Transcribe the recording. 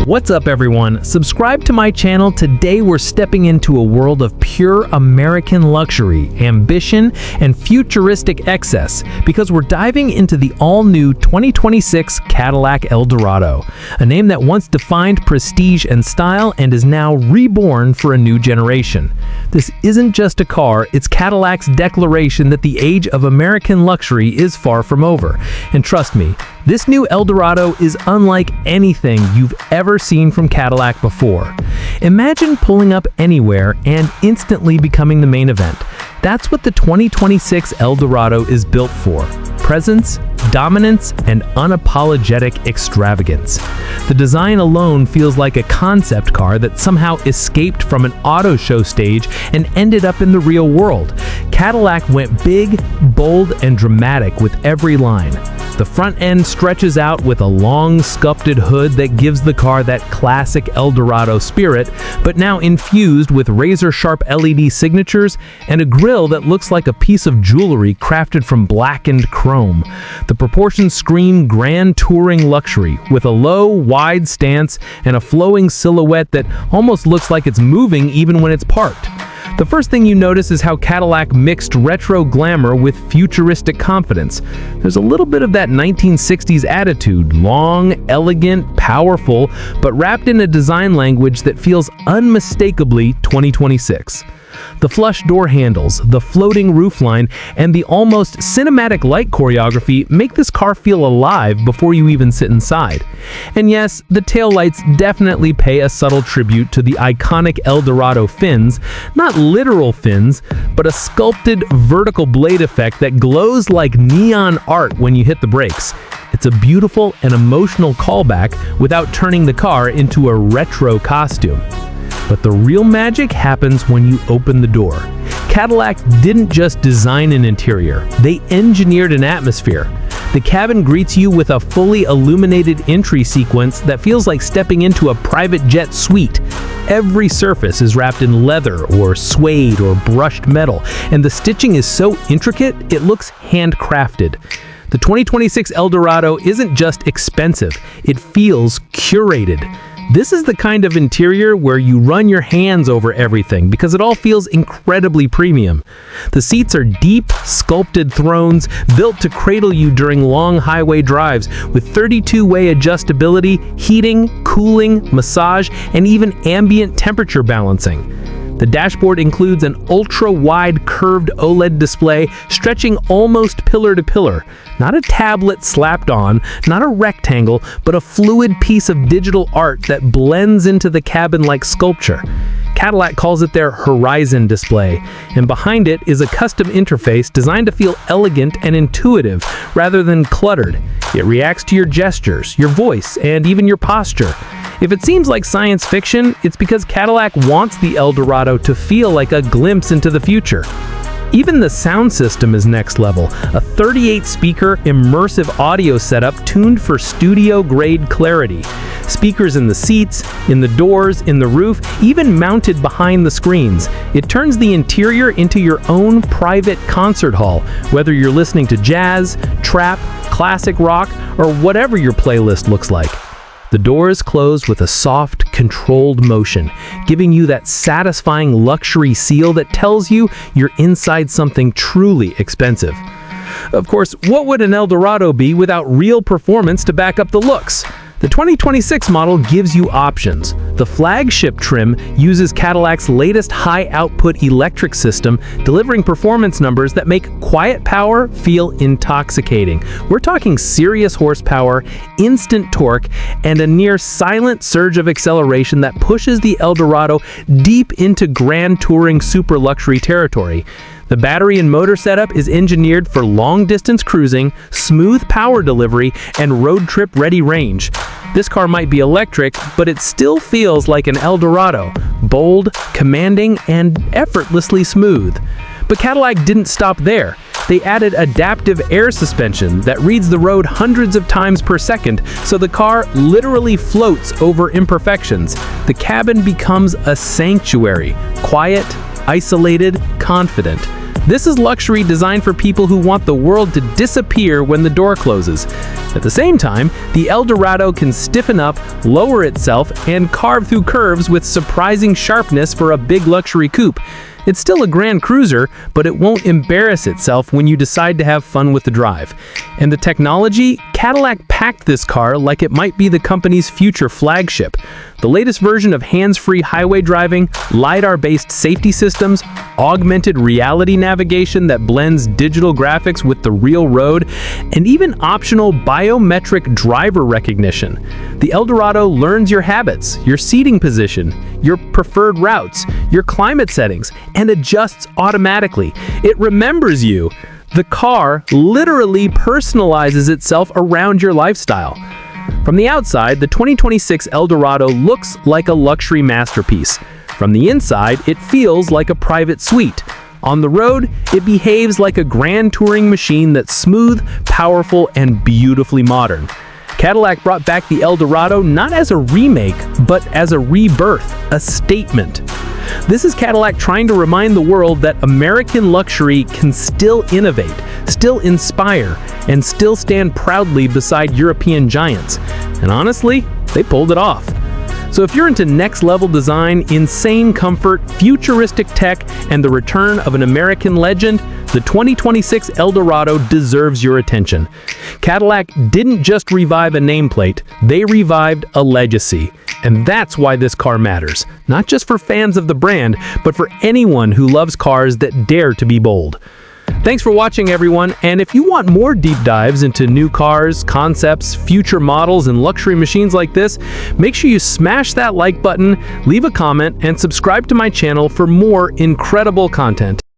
What's up, everyone? Subscribe to my channel. Today we're stepping into a world of pure American luxury, ambition, and futuristic excess because we're diving into the all-new 2026 Cadillac Eldorado, a name that once defined prestige and style and is now reborn for a new generation. This isn't just a car, it's Cadillac's declaration that the age of American luxury is far from over. And trust me, this new Eldorado is unlike anything you've ever seen from Cadillac before. Imagine pulling up anywhere and instantly becoming the main event. That's what the 2026 Eldorado is built for. Presence, dominance, and unapologetic extravagance. The design alone feels like a concept car that somehow escaped from an auto show stage and ended up in the real world. Cadillac went big, bold, and dramatic with every line. The front end stretches out with a long sculpted hood that gives the car that classic Eldorado spirit, but now infused with razor-sharp LED signatures and a grille that looks like a piece of jewelry crafted from blackened chrome. The proportions scream grand touring luxury, with a low, wide stance and a flowing silhouette that almost looks like it's moving even when it's parked. The first thing you notice is how Cadillac mixed retro glamour with futuristic confidence. There's a little bit of that 1960s attitude, long, elegant, powerful, but wrapped in a design language that feels unmistakably 2026. The flush door handles, the floating roofline, and the almost cinematic light choreography make this car feel alive before you even sit inside. And yes, the taillights definitely pay a subtle tribute to the iconic Eldorado fins, not literal fins, but a sculpted vertical blade effect that glows like neon art when you hit the brakes. It's a beautiful and emotional callback without turning the car into a retro costume. But the real magic happens when you open the door. Cadillac didn't just design an interior, they engineered an atmosphere. The cabin greets you with a fully illuminated entry sequence that feels like stepping into a private jet suite. Every surface is wrapped in leather or suede or brushed metal, and the stitching is so intricate it looks handcrafted. The 2026 Eldorado isn't just expensive, it feels curated. This is the kind of interior where you run your hands over everything because it all feels incredibly premium. The seats are deep, sculpted thrones built to cradle you during long highway drives with 32-way adjustability, heating, cooling, massage, and even ambient temperature balancing. The dashboard includes an ultra-wide curved OLED display stretching almost pillar to pillar. Not a tablet slapped on, not a rectangle, but a fluid piece of digital art that blends into the cabin like sculpture. Cadillac calls it their Horizon display, and behind it is a custom interface designed to feel elegant and intuitive rather than cluttered. It reacts to your gestures, your voice, and even your posture. If it seems like science fiction, it's because Cadillac wants the Eldorado to feel like a glimpse into the future. Even the sound system is next level, a 38-speaker immersive audio setup tuned for studio-grade clarity. Speakers in the seats, in the doors, in the roof, even mounted behind the screens. It turns the interior into your own private concert hall, whether you're listening to jazz, trap, classic rock, or whatever your playlist looks like. The doors close with a soft, controlled motion, giving you that satisfying luxury seal that tells you you're inside something truly expensive. Of course, what would an Eldorado be without real performance to back up the looks? The 2026 model gives you options. The Flagship trim uses Cadillac's latest high-output electric system, delivering performance numbers that make quiet power feel intoxicating. We're talking serious horsepower, instant torque, and a near-silent surge of acceleration that pushes the Eldorado deep into grand touring super luxury territory. The battery and motor setup is engineered for long-distance cruising, smooth power delivery, and road trip-ready range. This car might be electric, but it still feels like an Eldorado, bold, commanding, and effortlessly smooth. But Cadillac didn't stop there. They added adaptive air suspension that reads the road hundreds of times per second, so the car literally floats over imperfections. The cabin becomes a sanctuary, quiet, isolated, confident. This is luxury designed for people who want the world to disappear when the door closes. At the same time, the Eldorado can stiffen up, lower itself, and carve through curves with surprising sharpness for a big luxury coupe. It's still a grand cruiser, but it won't embarrass itself when you decide to have fun with the drive. And the technology? Cadillac packed this car like it might be the company's future flagship. The latest version of hands-free highway driving, LiDAR-based safety systems, augmented reality navigation that blends digital graphics with the real road, and even optional biometric driver recognition. The Eldorado learns your habits, your seating position, your preferred routes, your climate settings, and adjusts automatically. It remembers you. The car literally personalizes itself around your lifestyle. From the outside, the 2026 Eldorado looks like a luxury masterpiece. From the inside, it feels like a private suite. On the road, it behaves like a grand touring machine that's smooth, powerful, and beautifully modern. Cadillac brought back the Eldorado not as a remake, but as a rebirth, a statement. This is Cadillac trying to remind the world that American luxury can still innovate, still inspire, and still stand proudly beside European giants. And honestly, they pulled it off. So if you're into next-level design, insane comfort, futuristic tech, and the return of an American legend, the 2026 Eldorado deserves your attention. Cadillac didn't just revive a nameplate, they revived a legacy. And that's why this car matters, not just for fans of the brand, but for anyone who loves cars that dare to be bold. Thanks for watching, everyone, and if you want more deep dives into new cars, concepts, future models, and luxury machines like this, make sure you smash that like button, leave a comment, and subscribe to my channel for more incredible content.